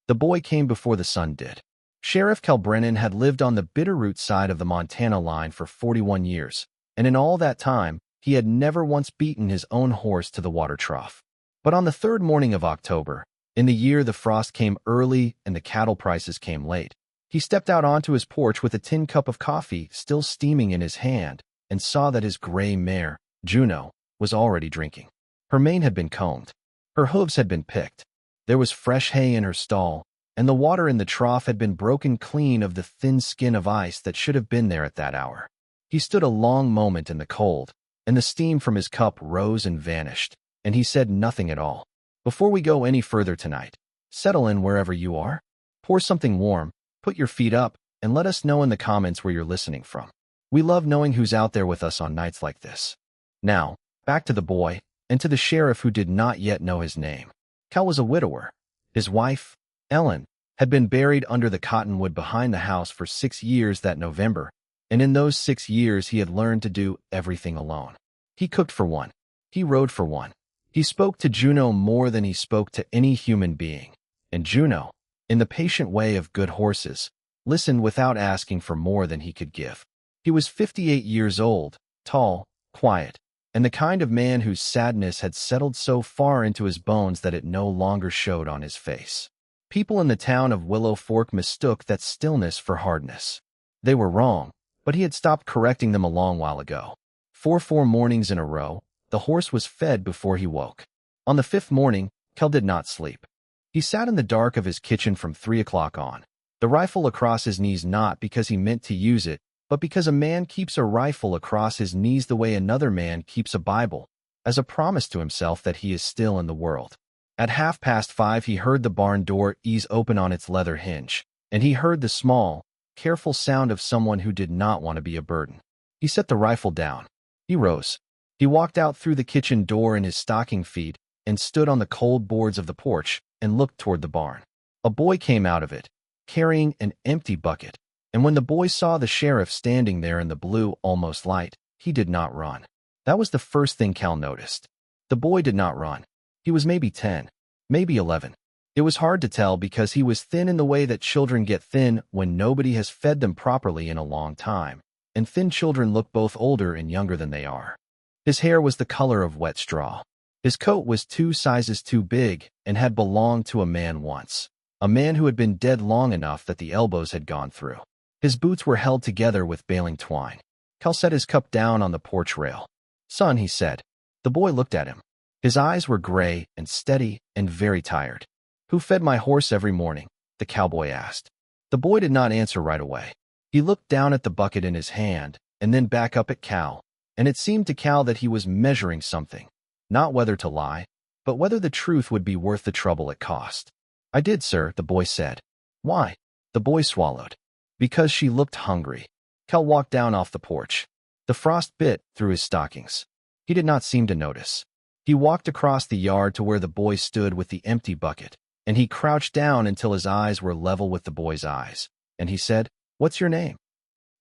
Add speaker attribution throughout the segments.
Speaker 1: The boy came before the sun did. Sheriff Brennan had lived on the Bitterroot side of the Montana line for 41 years, and in all that time, he had never once beaten his own horse to the water trough. But on the third morning of October, in the year the frost came early and the cattle prices came late, he stepped out onto his porch with a tin cup of coffee still steaming in his hand and saw that his gray mare, Juno, was already drinking. Her mane had been combed. Her hooves had been picked. There was fresh hay in her stall, and the water in the trough had been broken clean of the thin skin of ice that should have been there at that hour. He stood a long moment in the cold, and the steam from his cup rose and vanished, and he said nothing at all. Before we go any further tonight, settle in wherever you are, pour something warm, put your feet up, and let us know in the comments where you're listening from. We love knowing who's out there with us on nights like this. Now, back to the boy, and to the sheriff who did not yet know his name. Cal was a widower. His wife, Ellen, had been buried under the cottonwood behind the house for 6 years that November, and in those 6 years he had learned to do everything alone. He cooked for one. He rode for one. He spoke to Juno more than he spoke to any human being, and Juno, in the patient way of good horses, listened without asking for more than he could give. He was 58 years old, tall, quiet, and the kind of man whose sadness had settled so far into his bones that it no longer showed on his face. People in the town of Willow Fork mistook that stillness for hardness. They were wrong, but he had stopped correcting them a long while ago. 4 mornings in a row, the horse was fed before he woke. On the 5th morning, Cal did not sleep. He sat in the dark of his kitchen from 3 o'clock on, the rifle across his knees, not because he meant to use it, but because a man keeps a rifle across his knees the way another man keeps a Bible, as a promise to himself that he is still in the world. At 5:30 he heard the barn door ease open on its leather hinge, and he heard the small, careful sound of someone who did not want to be a burden. He set the rifle down. He rose. He walked out through the kitchen door in his stocking feet and stood on the cold boards of the porch and looked toward the barn. A boy came out of it, carrying an empty bucket, and when the boy saw the sheriff standing there in the blue, almost light, he did not run. That was the first thing Cal noticed. The boy did not run. He was maybe 10, maybe 11. It was hard to tell because he was thin in the way that children get thin when nobody has fed them properly in a long time, and thin children look both older and younger than they are. His hair was the color of wet straw. His coat was 2 sizes too big and had belonged to a man once, a man who had been dead long enough that the elbows had gone through. His boots were held together with baling twine. Cal set his cup down on the porch rail. "Son," he said. The boy looked at him. His eyes were gray and steady and very tired. "Who fed my horse every morning?" the cowboy asked. The boy did not answer right away. He looked down at the bucket in his hand and then back up at Cal, and it seemed to Cal that he was measuring something, not whether to lie, but whether the truth would be worth the trouble it cost. "I did, sir," the boy said. "Why?" The boy swallowed. "Because she looked hungry." Cal walked down off the porch. The frost bit through his stockings. He did not seem to notice. He walked across the yard to where the boy stood with the empty bucket, and he crouched down until his eyes were level with the boy's eyes, and he said, "What's your name?"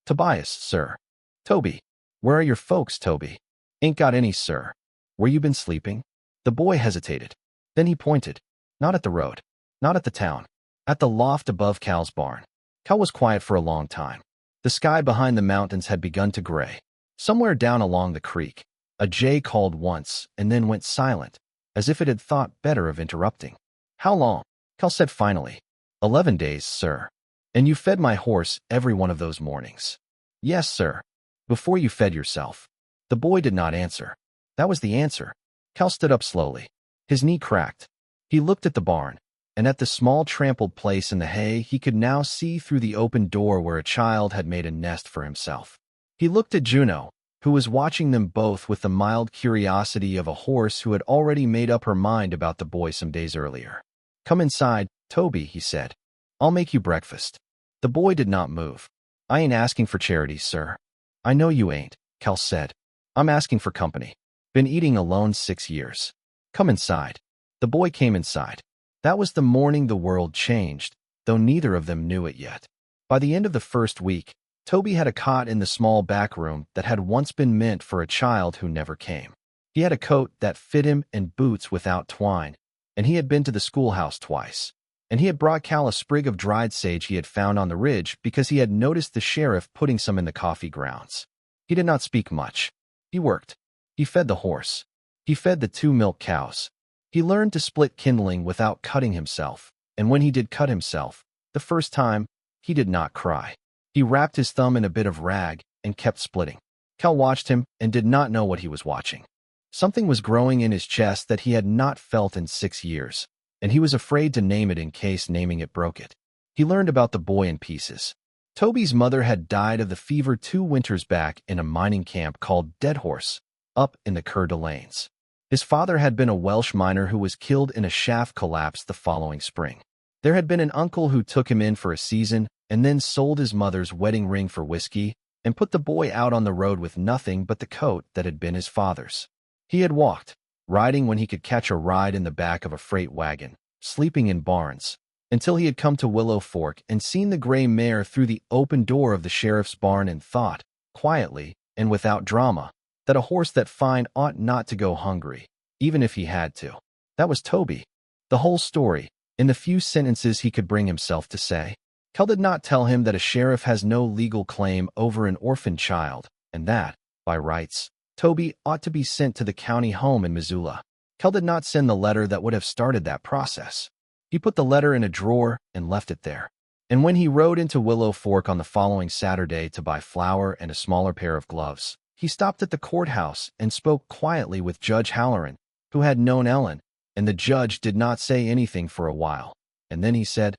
Speaker 1: "Tobias, sir." "Toby. Where are your folks, Toby?" "Ain't got any, sir." "Where you been sleeping?" The boy hesitated. Then he pointed. Not at the road, not at the town, at the loft above Cal's barn. Cal was quiet for a long time. The sky behind the mountains had begun to gray. Somewhere down along the creek, a jay called once and then went silent, as if it had thought better of interrupting. "How long?" Cal said finally. 11 days, sir." "And you fed my horse every one of those mornings?" "Yes, sir." "Before you fed yourself?" The boy did not answer. That was the answer. Cal stood up slowly. His knee cracked. He looked at the barn, and at the small trampled place in the hay he could now see through the open door where a child had made a nest for himself. He looked at Juno, who was watching them both with the mild curiosity of a horse who had already made up her mind about the boy some days earlier. "Come inside, Toby," he said. "I'll make you breakfast." The boy did not move. "I ain't asking for charity, sir." "I know you ain't," Cal said. "I'm asking for company. Been eating alone 6 years. Come inside." The boy came inside. That was the morning the world changed, though neither of them knew it yet. By the end of the first week, Toby had a cot in the small back room that had once been meant for a child who never came. He had a coat that fit him and boots without twine, and he had been to the schoolhouse twice. and he had brought Cal a sprig of dried sage he had found on the ridge because he had noticed the sheriff putting some in the coffee grounds. He did not speak much. He worked. He fed the horse. He fed the 2 milk cows. He learned to split kindling without cutting himself, and when he did cut himself, the first time, he did not cry. He wrapped his thumb in a bit of rag and kept splitting. Cal watched him and did not know what he was watching. Something was growing in his chest that he had not felt in 6 years, and he was afraid to name it in case naming it broke it. He learned about the boy in pieces. Toby's mother had died of the fever 2 winters back in a mining camp called Dead Horse, up in the Coeur d'Alenes. His father had been a Welsh miner who was killed in a shaft collapse the following spring. There had been an uncle who took him in for a season and then sold his mother's wedding ring for whiskey and put the boy out on the road with nothing but the coat that had been his father's. He had walked, riding when he could catch a ride in the back of a freight wagon, sleeping in barns, until he had come to Willow Fork and seen the gray mare through the open door of the sheriff's barn and thought, quietly and without drama, that a horse that fine ought not to go hungry, even if he had to. That was Toby. The whole story, in the few sentences he could bring himself to say. Cal did not tell him that a sheriff has no legal claim over an orphan child, and that, by rights, Toby ought to be sent to the county home in Missoula. Cal did not send the letter that would have started that process. He put the letter in a drawer and left it there. And when he rode into Willow Fork on the following Saturday to buy flour and a smaller pair of gloves, he stopped at the courthouse and spoke quietly with Judge Halloran, who had known Ellen, and the judge did not say anything for a while. And then he said,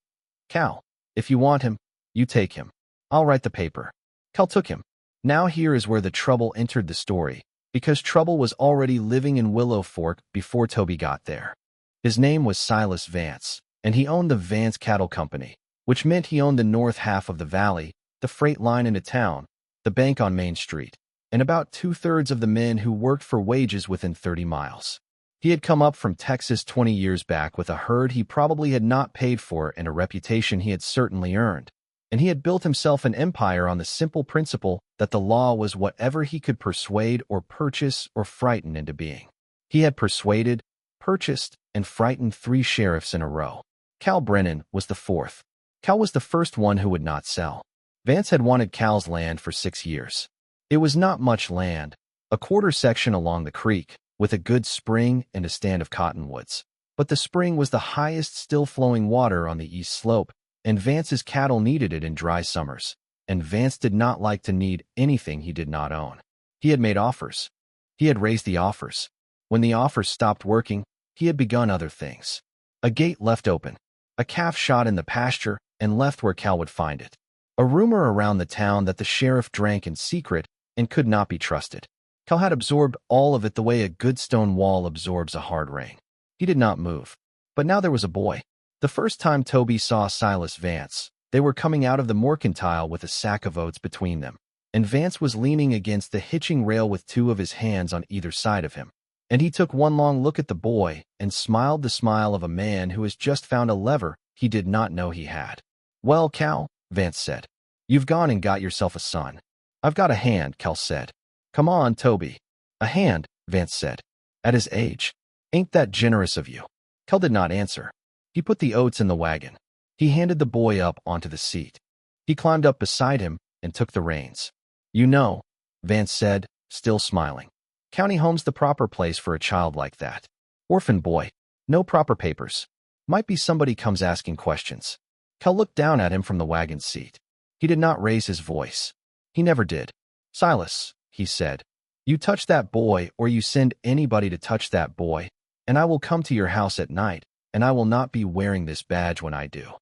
Speaker 1: "Cal, if you want him, you take him. I'll write the paper." Cal took him. Now here is where the trouble entered the story, because trouble was already living in Willow Fork before Toby got there. His name was Silas Vance, and he owned the Vance Cattle Company, which meant he owned the north half of the valley, the freight line into town, the bank on Main Street, and about 2/3 of the men who worked for wages within 30 miles. He had come up from Texas 20 years back with a herd he probably had not paid for and a reputation he had certainly earned, and he had built himself an empire on the simple principle that the law was whatever he could persuade or purchase or frighten into being. He had persuaded, purchased, and frightened 3 sheriffs in a row. Cal Brennan was the 4th. Cal was the first one who would not sell. Vance had wanted Cal's land for 6 years. It was not much land, a quarter section along the creek, with a good spring and a stand of cottonwoods. But the spring was the highest still-flowing water on the east slope, and Vance's cattle needed it in dry summers, and Vance did not like to need anything he did not own. He had made offers. He had raised the offers. When the offers stopped working, he had begun other things. A gate left open, a calf shot in the pasture and left where Cal would find it. A rumor around the town that the sheriff drank in secret and could not be trusted. Cal had absorbed all of it the way a good stone wall absorbs a hard rain. He did not move. But now there was a boy. The first time Toby saw Silas Vance, they were coming out of the mercantile with a sack of oats between them, and Vance was leaning against the hitching rail with 2 of his hands on either side of him. And he took one long look at the boy and smiled the smile of a man who has just found a lever he did not know he had. "Well, Cal," Vance said, "you've gone and got yourself a son." "I've got a hand," Cal said. "Come on, Toby." "A hand," Vance said. "At his age. Ain't that generous of you?" Cal did not answer. He put the oats in the wagon. He handed the boy up onto the seat. He climbed up beside him and took the reins. "You know," Vance said, still smiling, "county home's the proper place for a child like that. Orphan boy. No proper papers. Might be somebody comes asking questions." Cal looked down at him from the wagon seat. He did not raise his voice. He never did. "Silas," he said, "you touch that boy or you send anybody to touch that boy, and I will come to your house at night, and I will not be wearing this badge when I do."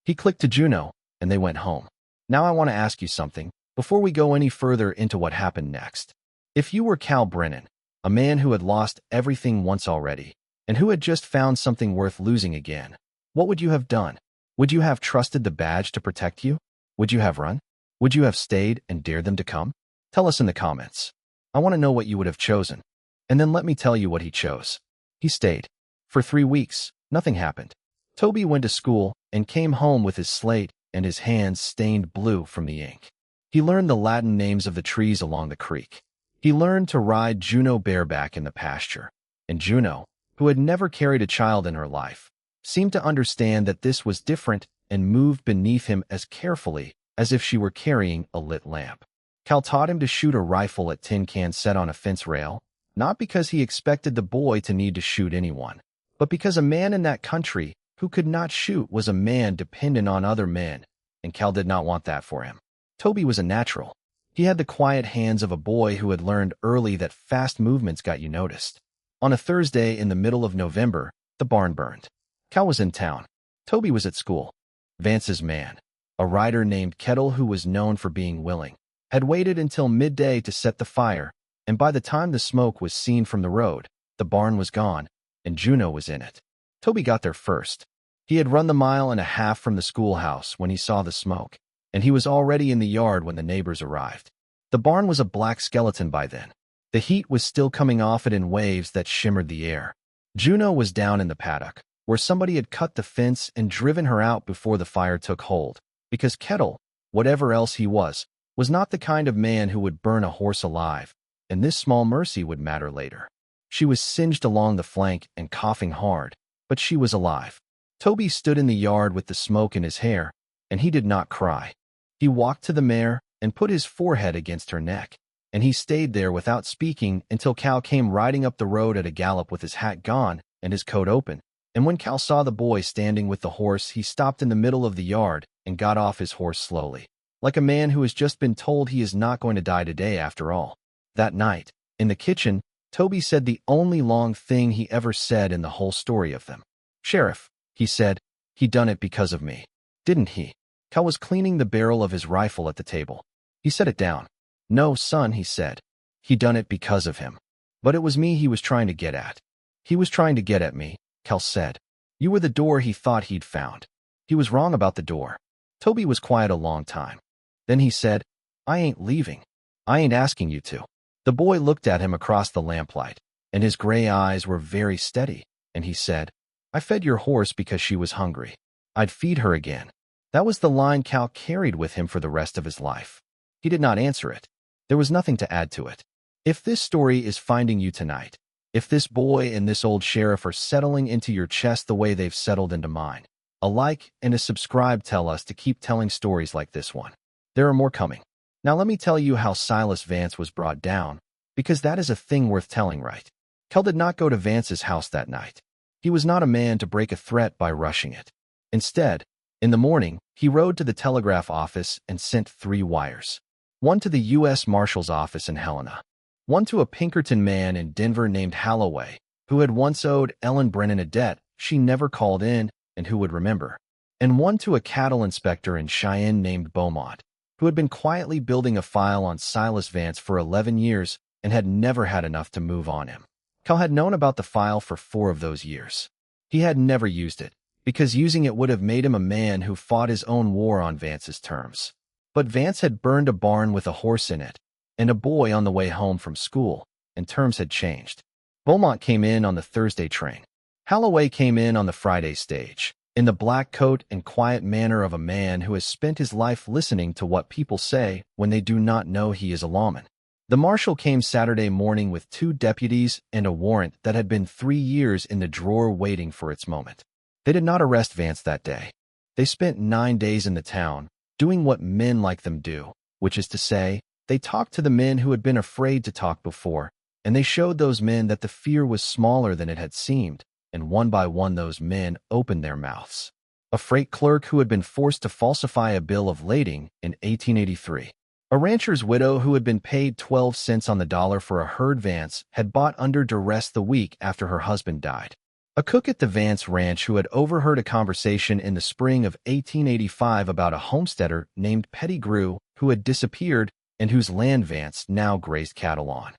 Speaker 1: He clicked to Juno, and they went home. "Now I want to ask you something, before we go any further into what happened next. If you were Cal Brennan, a man who had lost everything once already, and who had just found something worth losing again, what would you have done? Would you have trusted the badge to protect you? Would you have run? Would you have stayed and dared them to come? Tell us in the comments. I want to know what you would have chosen. And then let me tell you what he chose. He stayed. For 3 weeks, nothing happened. Toby went to school and came home with his slate and his hands stained blue from the ink. He learned the Latin names of the trees along the creek. He learned to ride Juno bareback in the pasture. And Juno, who had never carried a child in her life, seemed to understand that this was different and moved beneath him as carefully as if she were carrying a lit lamp. Cal taught him to shoot a rifle at tin cans set on a fence rail, not because he expected the boy to need to shoot anyone, but because a man in that country who could not shoot was a man dependent on other men, and Cal did not want that for him. Toby was a natural. He had the quiet hands of a boy who had learned early that fast movements got you noticed. On a Thursday in the middle of November, the barn burned. Cal was in town. Toby was at school. Vance's man, a rider named Kettle who was known for being willing, had waited until midday to set the fire, and by the time the smoke was seen from the road, the barn was gone, and Juno was in it. Toby got there first. He had run the 1.5 miles from the schoolhouse when he saw the smoke, and he was already in the yard when the neighbors arrived. The barn was a black skeleton by then. The heat was still coming off it in waves that shimmered the air. Juno was down in the paddock, where somebody had cut the fence and driven her out before the fire took hold, because Kettle, whatever else he was not the kind of man who would burn a horse alive, and this small mercy would matter later. She was singed along the flank and coughing hard, but she was alive. Toby stood in the yard with the smoke in his hair, and he did not cry. He walked to the mare and put his forehead against her neck, and he stayed there without speaking until Cal came riding up the road at a gallop with his hat gone and his coat open. And when Cal saw the boy standing with the horse, he stopped in the middle of the yard and got off his horse slowly, like a man who has just been told he is not going to die today after all. That night, in the kitchen, Toby said the only long thing he ever said in the whole story of them. "Sheriff," he said, "he done it because of me, didn't he?" Cal was cleaning the barrel of his rifle at the table. He set it down. "No, son," he said. "He done it because of him. But it was me he was trying to get at." "He was trying to get at me," Cal said. "You were the door he thought he'd found. He was wrong about the door." Toby was quiet a long time. Then he said, "I ain't leaving. I ain't asking you to." The boy looked at him across the lamplight, and his gray eyes were very steady, and he said, "I fed your horse because she was hungry. I'd feed her again." That was the line Cal carried with him for the rest of his life. He did not answer it. There was nothing to add to it. If this story is finding you tonight, if this boy and this old sheriff are settling into your chest the way they've settled into mine, a like and a subscribe tell us to keep telling stories like this one. There are more coming. Now let me tell you how Silas Vance was brought down, because that is a thing worth telling, right? Cal did not go to Vance's house that night. He was not a man to break a threat by rushing it. Instead, in the morning, he rode to the telegraph office and sent 3 wires. One to the U.S. Marshal's office in Helena. One to a Pinkerton man in Denver named Holloway, who had once owed Ellen Brennan a debt she never called in and who would remember. And one to a cattle inspector in Cheyenne named Beaumont, who had been quietly building a file on Silas Vance for 11 years and had never had enough to move on him. Cal had known about the file for 4 of those years. He had never used it, because using it would have made him a man who fought his own war on Vance's terms. But Vance had burned a barn with a horse in it, and a boy on the way home from school, and terms had changed. Beaumont came in on the Thursday train. Holloway came in on the Friday stage, in the black coat and quiet manner of a man who has spent his life listening to what people say when they do not know he is a lawman. The marshal came Saturday morning with 2 deputies and a warrant that had been 3 years in the drawer waiting for its moment. They did not arrest Vance that day. They spent 9 days in the town, doing what men like them do, which is to say, they talked to the men who had been afraid to talk before, and they showed those men that the fear was smaller than it had seemed, and one by one those men opened their mouths. A freight clerk who had been forced to falsify a bill of lading in 1883. A rancher's widow who had been paid 12 cents on the dollar for a herd Vance had bought under duress the week after her husband died. A cook at the Vance Ranch who had overheard a conversation in the spring of 1885 about a homesteader named Pettigrew who had disappeared and whose land Vance now grazed cattle on.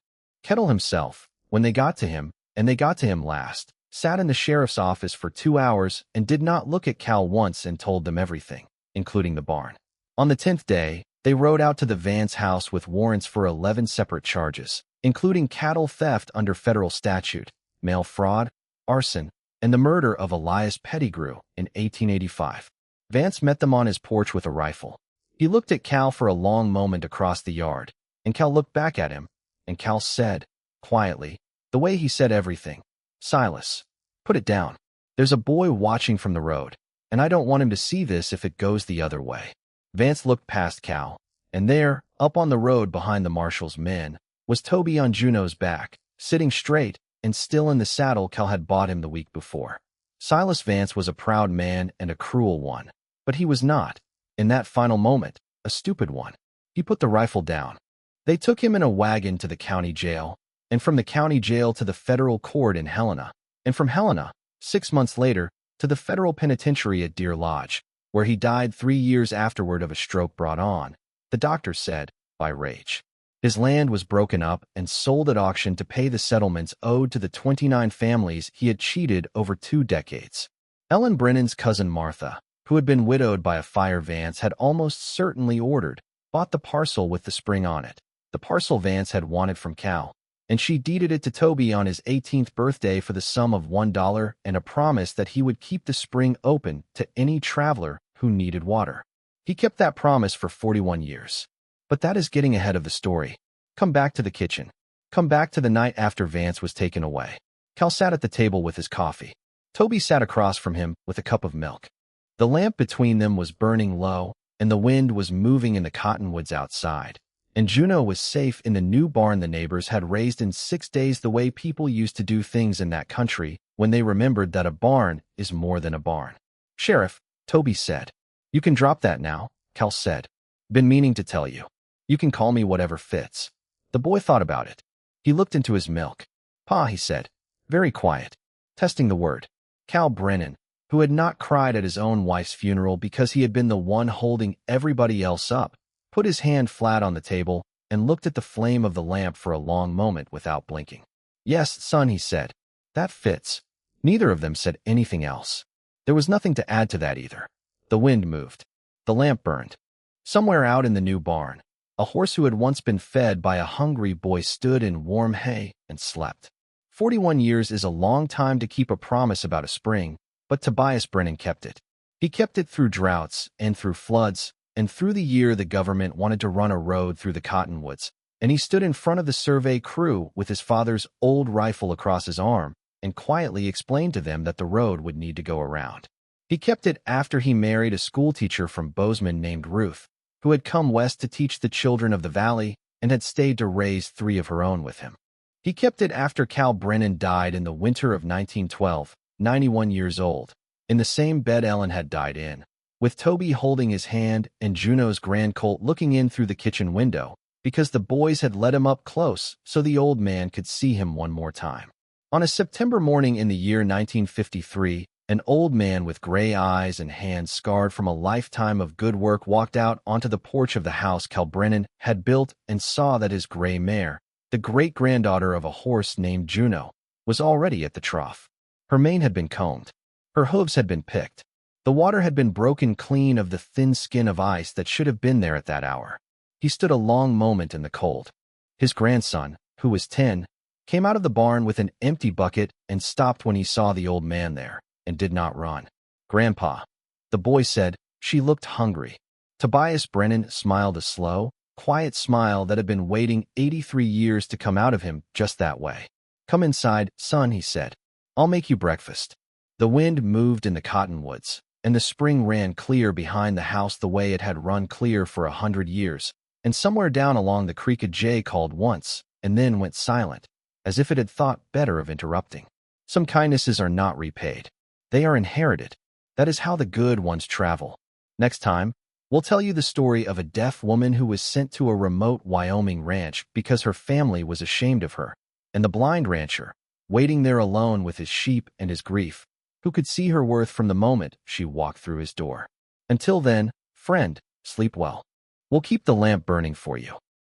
Speaker 1: Kettle himself, when they got to him, and they got to him last, sat in the sheriff's office for 2 hours and did not look at Cal once and told them everything, including the barn. On the 10th day, they rode out to the Vance house with warrants for 11 separate charges, including cattle theft under federal statute, mail fraud, arson, and the murder of Elias Pettigrew in 1885. Vance met them on his porch with a rifle. He looked at Cal for a long moment across the yard, and Cal looked back at him, and Cal said, quietly, the way he said everything, "Silas, put it down." There's a boy watching from the road, and I don't want him to see this if it goes the other way. Vance looked past Cal, and there, up on the road behind the marshal's men, was Toby on Juno's back, sitting straight and still in the saddle Cal had bought him the week before. Silas Vance was a proud man and a cruel one, but he was not, in that final moment, a stupid one. He put the rifle down. They took him in a wagon to the county jail, and from the county jail to the federal court in Helena, and from Helena, 6 months later, to the federal penitentiary at Deer Lodge, where he died 3 years afterward of a stroke brought on, the doctor said, by rage. His land was broken up and sold at auction to pay the settlements owed to the 29 families he had cheated over 2 decades. Ellen Brennan's cousin Martha, who had been widowed by a fire Vance had almost certainly ordered, bought the parcel with the spring on it, the parcel Vance had wanted from Cal, and she deeded it to Toby on his 18th birthday for the sum of $1 and a promise that he would keep the spring open to any traveler who needed water. He kept that promise for 41 years. But that is getting ahead of the story. Come back to the kitchen. Come back to the night after Vance was taken away. Cal sat at the table with his coffee. Toby sat across from him with a cup of milk. The lamp between them was burning low, and the wind was moving in the cottonwoods outside. And Juno was safe in the new barn the neighbors had raised in 6 days, the way people used to do things in that country when they remembered that a barn is more than a barn. "Sheriff," Toby said. "You can drop that now," Cal said. "Been meaning to tell you. You can call me whatever fits." The boy thought about it. He looked into his milk. "Pa," he said, very quiet, testing the word. Cal Brennan, who had not cried at his own wife's funeral because he had been the one holding everybody else up, put his hand flat on the table and looked at the flame of the lamp for a long moment without blinking. "Yes, son," he said. "That fits." Neither of them said anything else. There was nothing to add to that either. The wind moved. The lamp burned. Somewhere out in the new barn, a horse who had once been fed by a hungry boy stood in warm hay and slept. 41 years is a long time to keep a promise about a spring, but Tobias Brennan kept it. He kept it through droughts and through floods, and through the year the government wanted to run a road through the cottonwoods, and he stood in front of the survey crew with his father's old rifle across his arm and quietly explained to them that the road would need to go around. He kept it after he married a schoolteacher from Bozeman named Ruth, who had come west to teach the children of the valley and had stayed to raise 3 of her own with him. He kept it after Cal Brennan died in the winter of 1912, 91 years old, in the same bed Ellen had died in, with Toby holding his hand and Juno's grand colt looking in through the kitchen window, because the boys had led him up close so the old man could see him one more time. On a September morning in the year 1953, an old man with gray eyes and hands scarred from a lifetime of good work walked out onto the porch of the house Cal Brennan had built and saw that his gray mare, the great-granddaughter of a horse named Juno, was already at the trough. Her mane had been combed. Her hooves had been picked. The water had been broken clean of the thin skin of ice that should have been there at that hour. He stood a long moment in the cold. His grandson, who was 10, came out of the barn with an empty bucket and stopped when he saw the old man there, and did not run. "Grandpa," the boy said. She looked hungry. Tobias Brennan smiled a slow, quiet smile that had been waiting 83 years to come out of him just that way. "Come inside, son," he said. "I'll make you breakfast." The wind moved in the cottonwoods, and the spring ran clear behind the house the way it had run clear for 100 years, and somewhere down along the creek a jay called once, and then went silent, as if it had thought better of interrupting. Some kindnesses are not repaid. They are inherited. That is how the good ones travel. Next time, we'll tell you the story of a deaf woman who was sent to a remote Wyoming ranch because her family was ashamed of her, and the blind rancher, waiting there alone with his sheep and his grief, who could see her worth from the moment she walked through his door. Until then, friend, sleep well. We'll keep the lamp burning for you.